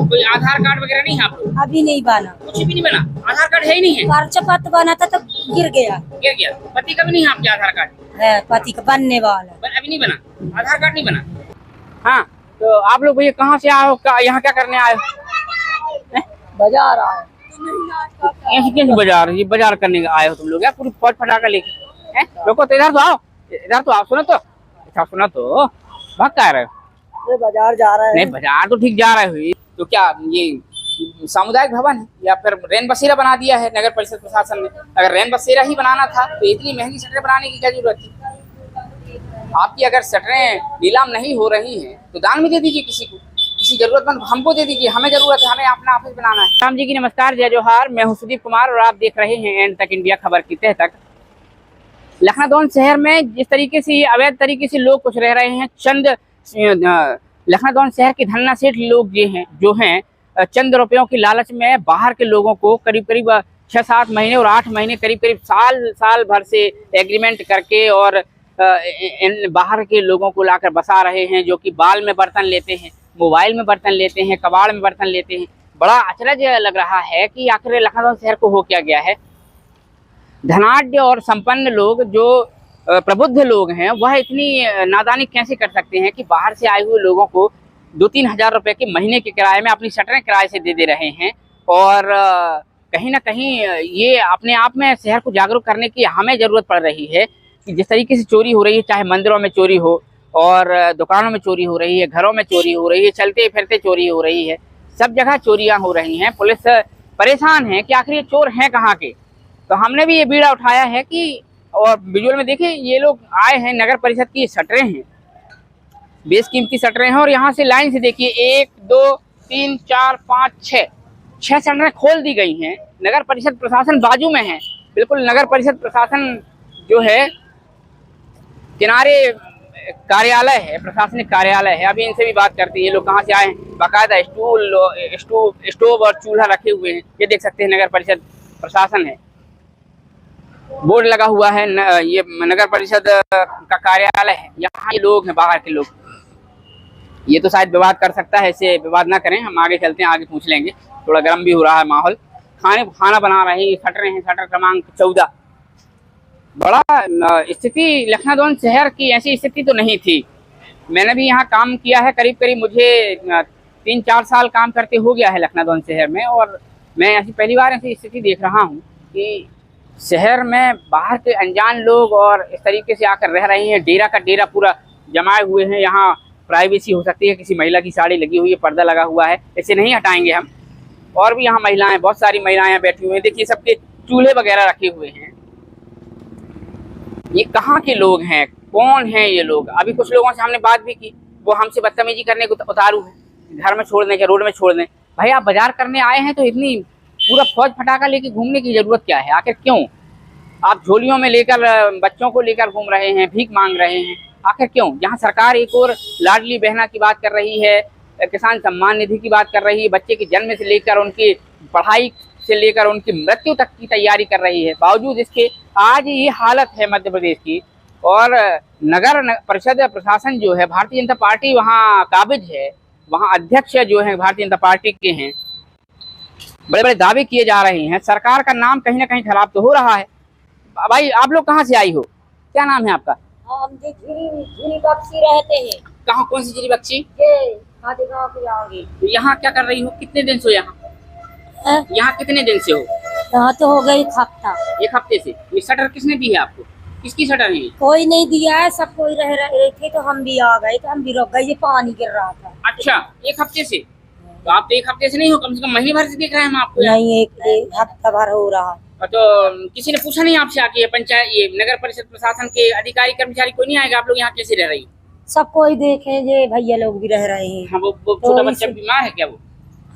कोई आधार कार्ड वगैरह नहीं है आप लोग? अभी नहीं बना, कुछ भी नहीं बना, आधार कार्ड है ही नहीं है? पर्चा पत्र बना था तो गिर गया। गिर गया। पति का भी नहीं है आपके आधार कार्ड? है, पति का बनने वाला। अभी नहीं बना, आधार कार्ड नहीं बना। हाँ, तो आप लोग भैया कहाँ से आए हो, यहाँ क्या करने आए हो? बाजार आए। ऐसे कैसे बाजार, ये बाजार करने आए हो तुम लोग? यार पूरी फौज फटाका लेके हैं? रुको तो इधर तो आओ, इधर तो आओ, सुनो तो, अच्छा सुनो तो, भाग क्या रहे हो? बाजार जा रहा है। नहीं बाजार तो ठीक जा रहे हो, तो क्या ये सामुदायिक भवन है या फिर रैन बसेरा बना दिया है नगर परिषद प्रशासन ने? अगर रैन बसेरा ही बनाना था तो इतनी महंगी शटरें बनाने की क्या जरूरत थी? आपकी अगर शटरें नीलाम नहीं हो रही हैं तो दान में दे दीजिए किसी को, किसी जरूरतमंद हमको दे दीजिए, हमें जरूरत है, हमें अपना ऑफिस बनाना है। राम जी की नमस्कार, जय जोहार, मैं हूं सुदीप कुमार और आप देख रहे हैं एंड तक इंडिया खबर की तह तक। लखनऊ शहर में जिस तरीके से अवैध तरीके से लोग कुछ रह रहे हैं, चंद लखनऊ शहर के धन्ना सेठ लोग जो हैं चंद रुपयों की लालच में बाहर के लोगों को करीब करीब 6-7 महीने और 8 महीने करीब करीब साल भर से एग्रीमेंट करके और इन बाहर के लोगों को लाकर बसा रहे हैं, जो कि बाल में बर्तन लेते हैं, मोबाइल में बर्तन लेते हैं, कबाड़ में बर्तन लेते हैं। बड़ा अचरज लग रहा है कि आखिर लखनऊ शहर को हो क्या गया है। धनाढ्य और संपन्न लोग, जो प्रबुद्ध लोग हैं, वह इतनी नादानी कैसे कर सकते हैं कि बाहर से आए हुए लोगों को 2-3 हज़ार रुपए के महीने के किराए में अपनी शटरें किराए से दे रहे हैं। और कहीं ना कहीं ये अपने आप में शहर को जागरूक करने की हमें ज़रूरत पड़ रही है कि जिस तरीके से चोरी हो रही है, चाहे मंदिरों में चोरी हो और दुकानों में चोरी हो रही है, घरों में चोरी हो रही है, चलते फिरते चोरी हो रही है, सब जगह चोरियां हो रही हैं। पुलिस परेशान है कि आखिर ये चोर हैं कहाँ के। तो हमने भी ये बीड़ा उठाया है कि, और विजुअल में देखिए ये लोग आए हैं, नगर परिषद की शटरें हैं, बेशकीमती शटरें हैं, और यहाँ से लाइन से देखिए 1 2 3 4 5 6 शटरें खोल दी गई हैं। नगर परिषद प्रशासन बाजू में है, बिल्कुल नगर परिषद प्रशासन जो है किनारे कार्यालय है, प्रशासनिक कार्यालय है। अभी इनसे भी बात करते हैं, ये लोग कहाँ से आए हैं। बाकायदा स्टोव और चूल्हा रखे हुए हैं, ये देख सकते हैं नगर परिषद प्रशासन है, बोर्ड लगा हुआ है, ये नगर परिषद का कार्यालय है। यहाँ ये लोग हैं, बाहर के लोग। ये तो शायद विवाद कर सकता है, इसे विवाद ना करें, हम आगे चलते हैं, आगे पूछ लेंगे। थोड़ा गर्म भी हो रहा है माहौल। खाना बना रहे हैं, शटरें हैं, शटर क्रमांक 14। बड़ा स्थिति लखनऊ शहर की ऐसी स्थिति तो नहीं थी। मैंने भी यहाँ काम किया है, करीब करीब मुझे 3-4 साल काम करते हो गया है लखनऊ शहर में, और मैं ऐसी पहली बार ऐसी स्थिति देख रहा हूँ कि शहर में बाहर के अनजान लोग और इस तरीके से आकर रह रहे हैं। डेरा का डेरा पूरा जमाए हुए हैं। यहाँ प्राइवेसी हो सकती है, किसी महिला की साड़ी लगी हुई है, पर्दा लगा हुआ है, इसे नहीं हटाएंगे हम। और भी यहाँ महिलाएं, बहुत सारी महिलाएं बैठी हुई हैं, देखिए सबके चूल्हे वगैरह रखे हुए हैं। ये कहाँ के लोग हैं, कौन हैं ये लोग? अभी कुछ लोगों से हमने बात भी की, वो हमसे बदतमीजी करने को उतारू है, घर में छोड़ दें या रोड में छोड़ दें। भाई आप बाजार करने आए हैं तो इतनी पूरा फौज फटाका लेके घूमने की जरूरत क्या है? आखिर क्यों आप झोलियों में लेकर बच्चों को लेकर घूम रहे हैं, भीख मांग रहे हैं? आखिर क्यों? जहाँ सरकार एक और लाडली बहना की बात कर रही है, किसान सम्मान निधि की बात कर रही है, बच्चे के जन्म से लेकर उनकी पढ़ाई से लेकर उनकी मृत्यु तक की तैयारी कर रही है, बावजूद इसके आज ये हालत है मध्य प्रदेश की। और नगर परिषद प्रशासन जो है, भारतीय जनता पार्टी वहाँ काबिज है, वहाँ अध्यक्ष जो है भारतीय जनता पार्टी के हैं, बड़े बड़े दावे किए जा रहे हैं। सरकार का नाम कहीं ना कहीं खराब तो हो रहा है। भाई आप लोग कहाँ से आई हो, क्या नाम है आपका? हम झिरी बक्सी रहते हैं। कहाँ, कौन सी झिरी बक्सी? यहाँ क्या कर रही हो, कितने दिन से हो यहाँ? यहाँ कितने दिन से हो? यहाँ तो हो गई हफ्ता, 1 हफ्ते से। ये शटर किसने दी है आपको? किसकी शटर है? कोई नहीं दिया है, सब कोई रह रहे थे तो हम भी आ गए, तो हम भी रुक गए, ये पानी गिर रहा था। अच्छा, 1 हफ्ते से? तो आप तो 1 हफ्ते से नहीं हो, कम से कम महीने भर से देख रहे हैं हम आपको। नहीं, एक हफ्ता भर हो रहा। तो किसी ने पूछा नहीं आपसे आके, पंचायत, ये नगर परिषद प्रशासन के अधिकारी कर्मचारी कोई नहीं आएगा? आप लोग यहाँ कैसे रह रही? सब कोई देखे, ये भैया लोग भी रह रहे हैं। हाँ, वो छोटा बच्चा बीमार है क्या वो?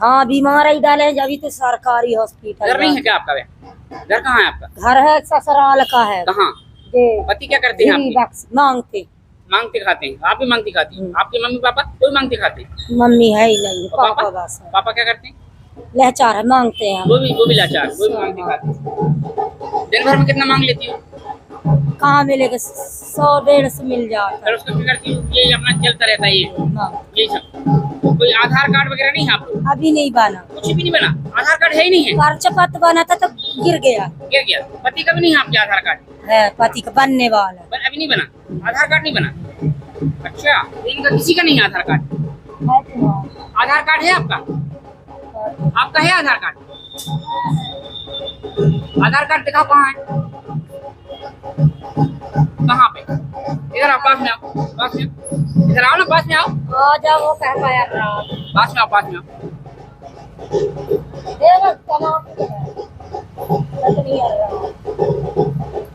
हाँ, बीमार ही डाले हैं, अभी तो सरकारी हॉस्पिटल। घर नहीं है क्या आपका? घर कहाँ है आपका? घर है ससुराल का है। कहाँ? पति क्या करते हैं आपके? मांगते खाते हैं। आप भी मांगते खाती हैं? आपके मम्मी पापा कोई मांगते खाते हैं? मम्मी है ही नहीं, पापा बस है। पापा क्या करते हैं? लाचार है, मांगते हैं। वो भी लाचार, वो भी मांगते खाते हैं। दिन भर में कितना मांग लेती हो? कहाँ मिलेगा, 100-150 मिल जाता फिर उसको क्या करती हूँ, ये अपना चलता रहता है ये हाँ। यही सब। कोई आधार कार्ड वगैरह नहीं है आप लोग? अभी नहीं बना, कुछ भी नहीं बना, आधार कार्ड है ही नहीं है? पर्चा पत्र बना था तो गिर गया गिर गया। पति का भी नहीं है आपके आधार कार्ड? है, पति का बनने वाला अभी नहीं बना, आधार कार्ड नहीं बना। अच्छा, तो इनका किसी का नहीं है आधार कार्ड? है तो आधार कार्ड है आपका? आपका है आधार कार्ड? आधार कार्ड दिखाओ कहाँ है, कहाँ पे? इधर आओ, पास में आओ, पास में आओ। इधर आओ ना, पास में आओ, आ जाओ, वो कह पाया पास में आओ, पास में आओ।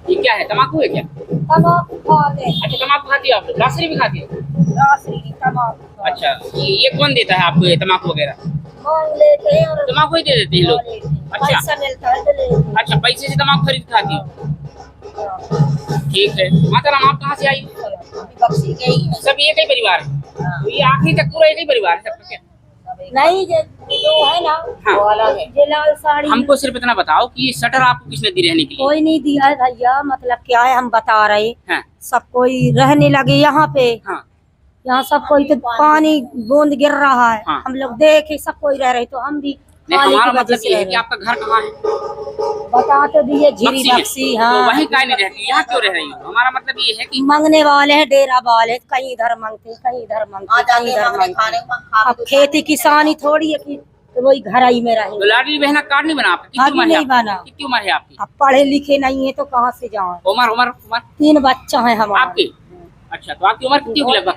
ये क्या है, तम्बाकू है क्या? तम्बाकू खाते, अच्छा, तम्बाकू खाती हो आप लोग? ग्रासरी भी खाती हो? रासरी तम्बाकू अच्छा, ये कौन देता है आपको ये तम्बाकू वगैरह? मांग लेते हैं और तम्बाकू ही दे देते हैं लोग? अच्छा पैसा मिलता है तो लेते हैं। अच्छा, पैसे से तम्बाकू खरीद के खाती हो? ठीक है। माताराम, आप कहाँ से आई? बक्सी गई है। सब एक ही परिवार है? तो ये आखिरी तक पूरा एक ही परिवार है सबका क्या? नहीं, जो है ना हाँ। वो अलग है, जो लाल साड़ी। हमको सिर्फ इतना बताओ कि ये शटर आपको किसने दी रहने के लिए? कोई नहीं दिया है भैया, मतलब क्या है हम बता रहे, हाँ सब कोई रहने लगे यहाँ पे, हाँ यहाँ सब कोई तो पानी बूंद गिर रहा है, हाँ। हम लोग देखे सब कोई रह रहे तो हम भी नहीं, पानी हमारा की वजह मतलब से ये रह है कि रहे। आपका घर कहाँ है? बता तो दिए, झीरी बक्सी में। बक्सी। तो हाँ, वहीं काहे नहीं रहती, यहाँ क्यों रह रही हो? हमारा मतलब ये है कि मांगने वाले हैं, डेरा वाले हैं, कहीं इधर मांगते, कहीं इधर मांगते, कहीं इधर मांगते। अब खेती किसानी थोड़ी है कि तो वही घर ही में रहे। तो लाडली बहना कार्ड नहीं बना आपका? कितनी अभी उम्र है नहीं आपकी? बना। कितनी उम्र है आपकी? अब पढ़े लिखे नहीं है तो कहाँ से जाए। उम्र उम्र उम्र 3 बच्चा है हमारे। आपकी? अच्छा, तो आपकी उम्र कितनी होगी लगभग?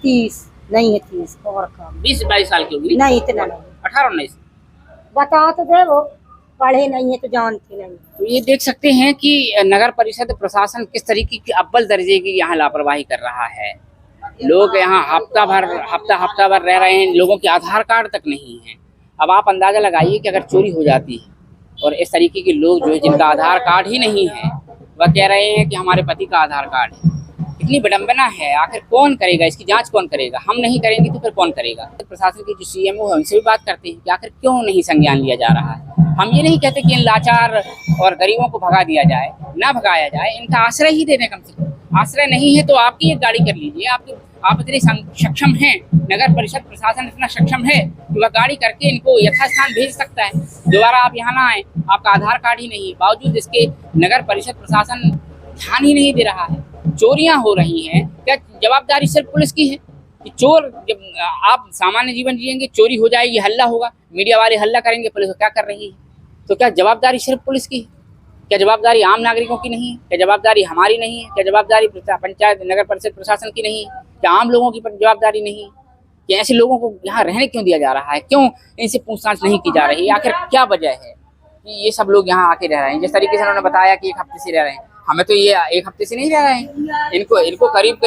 30 नहीं है, 30 और कम। 20-22 साल की होगी? नहीं, इतना नहीं। 18-19? बता तो दे, वो पढ़े नहीं है तो जानते नहीं। तो ये देख सकते हैं कि नगर परिषद प्रशासन किस तरीके की अव्वल दर्जे की यहाँ लापरवाही कर रहा है। लोग यहाँ हफ्ता भर रह रहे हैं, लोगों के आधार कार्ड तक नहीं है। अब आप अंदाजा लगाइए कि अगर चोरी हो जाती है और इस तरीके के लोग जो है जिनका आधार कार्ड ही नहीं है वह कह रहे हैं कि हमारे पति का आधार कार्ड है, कितनी विडंबना है। आखिर कौन करेगा इसकी जांच, कौन करेगा? हम नहीं करेंगे तो फिर कौन करेगा? प्रशासन के जो सीएमओ है उनसे भी बात करते हैं कि आखिर क्यों नहीं संज्ञान लिया जा रहा है। हम ये नहीं कहते कि इन लाचार और गरीबों को भगा दिया जाए, ना भगाया जाए, इनका आश्रय ही दे दें कम से कम। आश्रय नहीं है तो आपकी एक गाड़ी कर लीजिए, आप इतने सक्षम हैं, नगर परिषद प्रशासन इतना सक्षम है कि वह गाड़ी करके इनको यथास्थान भेज सकता है। दोबारा आप यहाँ ना आए, आपका आधार कार्ड ही नहीं है, बावजूद इसके नगर परिषद प्रशासन ध्यान ही नहीं दे रहा है। चोरियां हो रही हैं, क्या जवाबदारी सिर्फ पुलिस की है? कि चोर, जब आप सामान्य जीवन जिएंगे, चोरी हो जाएगी, हल्ला होगा, मीडिया वाले हल्ला करेंगे, पुलिस क्या कर रही है? तो क्या जवाबदारी सिर्फ पुलिस की है? क्या जवाबदारी आम नागरिकों की नहीं है? क्या जवाबदारी हमारी नहीं है? क्या जवाबदारी पंचायत नगर परिषद प्रशासन की नहीं है? क्या आम लोगों की जवाबदारी नहीं है? कि ऐसे लोगों को यहाँ रहने क्यों दिया जा रहा है? क्यों इनसे पूछताछ नहीं की जा रही? आखिर क्या वजह है कि ये सब लोग यहाँ आके रह रहे हैं? जिस तरीके से उन्होंने बताया कि 1 हफ्ते से रह रहे हैं, हमें तो ये 1 हफ्ते से नहीं रह रहे हैं। इनको करीब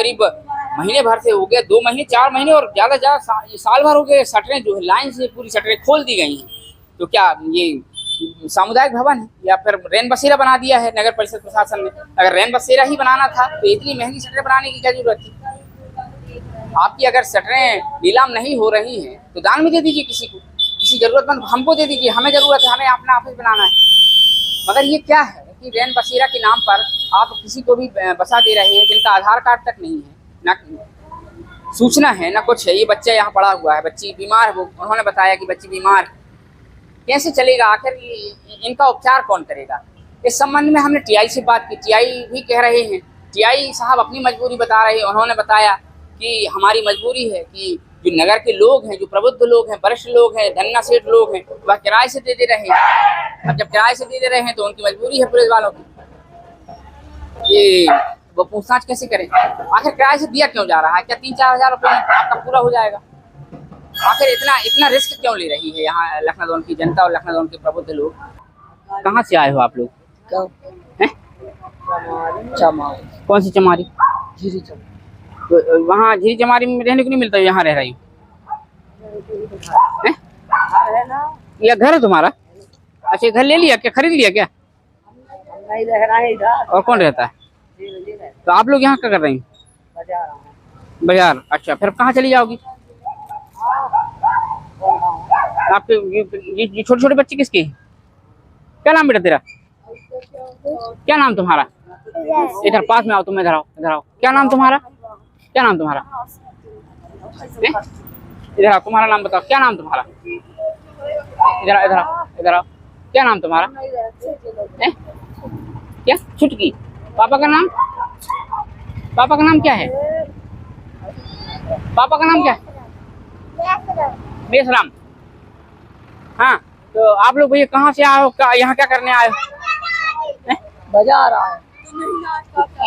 महीने भर से हो गया, 2 महीने 4 महीने और ज्यादा साल भर हो गए। शटरें जो है लाइन से पूरी शटरें खोल दी गई हैं। तो क्या ये सामुदायिक भवन है या फिर रैन बसेरा बना दिया है नगर परिषद प्रशासन ने? अगर रैन बसेरा ही बनाना था तो इतनी महंगी शटरें बनाने की क्या जरूरत थी? आपकी अगर शटरें नीलाम नहीं हो रही हैं तो दान में दे दीजिए किसी को, किसी जरूरतमंद हमको दे दीजिए, हमें जरूरत है, हमें अपना ऑफिस बनाना है। मगर ये क्या है कि रैन बसेरा के नाम पर आप किसी को भी बसा दे रहे हैं जिनका आधार कार्ड तक नहीं है, ना सूचना है ना कुछ है। ये बच्चा यहाँ पड़ा हुआ है, बच्ची बीमार है, उन्होंने बताया कि बच्ची बीमार है, कैसे चलेगा? आखिर इनका उपचार कौन करेगा? इस संबंध में हमने टीआई से बात की, टीआई भी कह रहे हैं, टीआई साहब अपनी मजबूरी बता रहे हैं। उन्होंने बताया कि हमारी मजबूरी है कि जो नगर के लोग हैं, जो प्रबुद्ध लोग हैं, वरिष्ठ लोग हैं, धन्ना सेठ लोग हैं, वह किराए से दे रहे हैं। अब जब किराए से दे रहे हैं तो उनकी मजबूरी है पुलिस वालों की, ये वो पूछताछ कैसे करें? आखिर किराए से दिया क्यों जा रहा है? क्या 3-4 हजार रुपये आपका पूरा हो जाएगा? आखिर इतना रिस्क क्यों ले रही है यहाँ लखनऊ की जनता और लखनऊ के प्रबुद्ध लोग? कहाँ से आए हो आप लोग? चमारी। कौन सी चमारी? झीरी चमारी। तो वहाँ झीरी चमारी में रहने को नहीं मिलता, यहाँ रह रही हूँ? यह घर है तुम्हारा? अच्छा, घर ले लिया क्या, खरीद लिया क्या? नहीं रह रहा है इधर। और कौन रहता है? तो आप लोग यहाँ क्या कर रही हैं? बाजार। अच्छा, फिर कहाँ चली जाओगी? आपके ये छोटे छोटे बच्चे किसके? क्या नाम बेटा तेरा? क्या नाम तुम्हारा? इधर पास में आओ, तुम इधर आओ, इधर आओ। क्या नाम तुम्हारा? क्या नाम तुम्हारा? इधर आओ, तुम्हारा नाम बताओ, क्या नाम तुम्हारा? इधर आओ, इधर आओ, इधर आओ। क्या नाम तुम्हारा? क्या? छुटकी। पापा का नाम? पापा का नाम क्या है? पापा का नाम क्या है? बेसराम। हाँ, तो आप लोग भैया कहाँ से आए हो? यहाँ क्या करने आए हो? बाजार आए।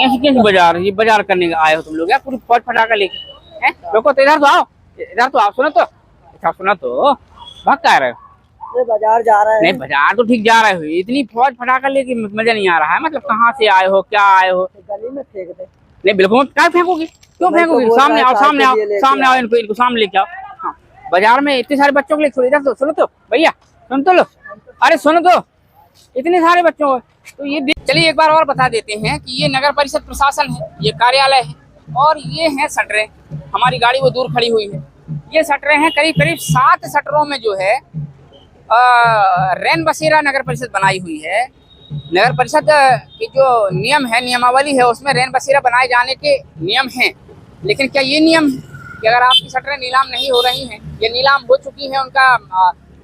ऐसे कैसे बाजार? ये बाजार करने आए हो तुम लोग? यार पूरी फौज फटाका लेके हैं? रुको तो, इधर तो आओ, इधर तो आओ। सुनो तो, अच्छा सुनो तो, भाग क्या रहे हो? बाजार जा रहे हैं। नहीं, बाजार तो ठीक जा रहे हो, इतनी फौज फटाका लेके मजा नहीं आ रहा है। मतलब कहाँ से आए हो, क्या आए हो? गली में फेंक दे। नहीं बिल्कुल, क्या फेंकोगे? क्यों फेंकोगे? सामने आओ, सामने आओ, सामने आओ, इनको सामने लेके आओ। हाँ, बाजार में इतने सारे बच्चों के लिए, इधर तो सुनो तो भैया, सुन तो लो। अरे सुनो तो, इतने सारे बच्चों, तो ये चलिए एक बार और बता देते हैं कि ये नगर परिषद प्रशासन है, ये कार्यालय है, और ये हैं शटरें। हमारी गाड़ी वो दूर खड़ी हुई है। ये शटरें हैं, करीब करीब 7 शटरों में जो है रैन बसेरा नगर परिषद बनाई हुई है। नगर परिषद की जो नियम है, नियमावली है, उसमें रैन बसेरा बनाए जाने के नियम हैं। लेकिन क्या ये नियम है कि अगर आपकी शटरें नीलाम नहीं हो रही हैं या नीलाम हो चुकी हैं, उनका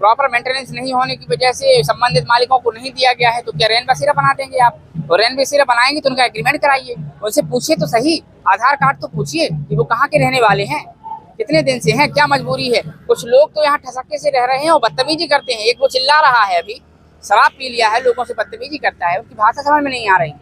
प्रॉपर मेंटेनेंस नहीं होने की वजह से संबंधित मालिकों को नहीं दिया गया है, तो क्या रैन बसेरा बना देंगे आप? और रैन बसेरा बनाएंगे तो उनका एग्रीमेंट कराइए, उनसे पूछिए तो सही, आधार कार्ड तो पूछिए कि वो कहाँ के रहने वाले हैं, कितने दिन से हैं, क्या मजबूरी है। कुछ लोग तो यहाँ ठसक्के से रह रहे हैं और बदतमीजी करते हैं। एक वो चिल्ला रहा है, अभी शराब पी लिया है, लोगों से बदतमीजी करता है, उनकी भाषा समझ में नहीं आ रही।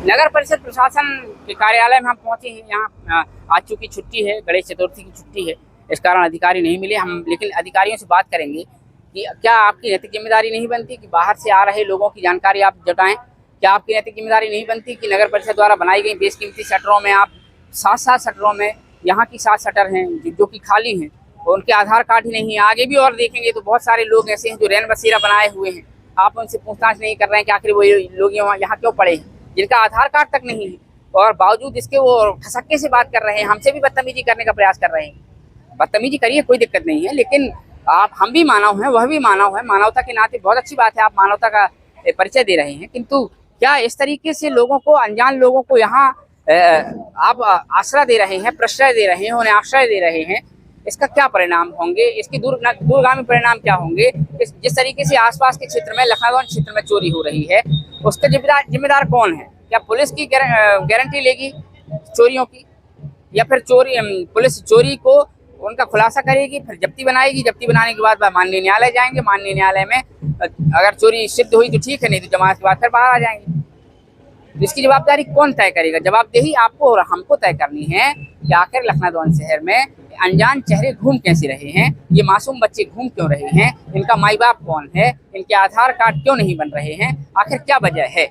नगर परिषद प्रशासन के कार्यालय में हम पहुंचे हैं। यहाँ आज चूंकि छुट्टी है, गणेश चतुर्थी की छुट्टी है, इस कारण अधिकारी नहीं मिले हम, लेकिन अधिकारियों से बात करेंगे कि क्या आपकी नैतिक जिम्मेदारी नहीं बनती कि बाहर से आ रहे लोगों की जानकारी आप जुटाएं? क्या आपकी नैतिक जिम्मेदारी नहीं बनती कि नगर परिषद द्वारा बनाई गई बेशकीमती शटरों में आप 7 शटरों में, यहाँ की 7 शटर हैं जो कि खाली हैं, और उनके आधार कार्ड ही नहीं है। आगे भी और देखेंगे तो बहुत सारे लोग ऐसे हैं जो रैन बसेरा बनाए हुए हैं, आप उनसे पूछताछ नहीं कर रहे हैं कि आखिर वो लोग यहाँ क्यों पड़े हैं, जिनका आधार कार्ड तक नहीं है, और बावजूद इसके वो ठसक्के से बात कर रहे हैं, हमसे भी बदतमीजी करने का प्रयास कर रहे हैं। बदतमीजी करिए, कोई दिक्कत नहीं है, लेकिन आप, हम भी मानव हैं, वह भी मानव है, मानवता के नाते बहुत अच्छी बात है आप मानवता का परिचय दे रहे हैं, किंतु क्या इस तरीके से लोगों को, अनजान लोगों को यहाँ आप आश्रय दे रहे हैं, प्रश्रय दे रहे हैं, उन्हें आश्रय दे रहे हैं, इसका क्या परिणाम होंगे? इसकी दूरगामी परिणाम क्या होंगे? जिस तरीके से आसपास के क्षेत्र में, लखनऊ क्षेत्र में चोरी हो रही है, उसका जिम्मेदार कौन है? क्या पुलिस की गारंटी लेगी चोरियों की, या फिर पुलिस चोरी को उनका खुलासा करेगी, फिर जब्ती बनाएगी, जब्ती बनाने के बाद माननीय न्यायालय जाएंगे, माननीय न्यायालय में अगर चोरी सिद्ध हुई तो ठीक है, नहीं तो जमानत के बाद फिर बाहर आ जाएंगे। तो इसकी जवाबदारी कौन तय करेगा? जवाबदेही आपको और हमको तय करनी है कि आखिर लखनऊ शहर में अनजान चेहरे घूम कैसे रहे हैं, ये मासूम बच्चे घूम क्यों रहे हैं, इनका माई बाप कौन है, इनके आधार कार्ड क्यों नहीं बन रहे हैं, आखिर क्या वजह है?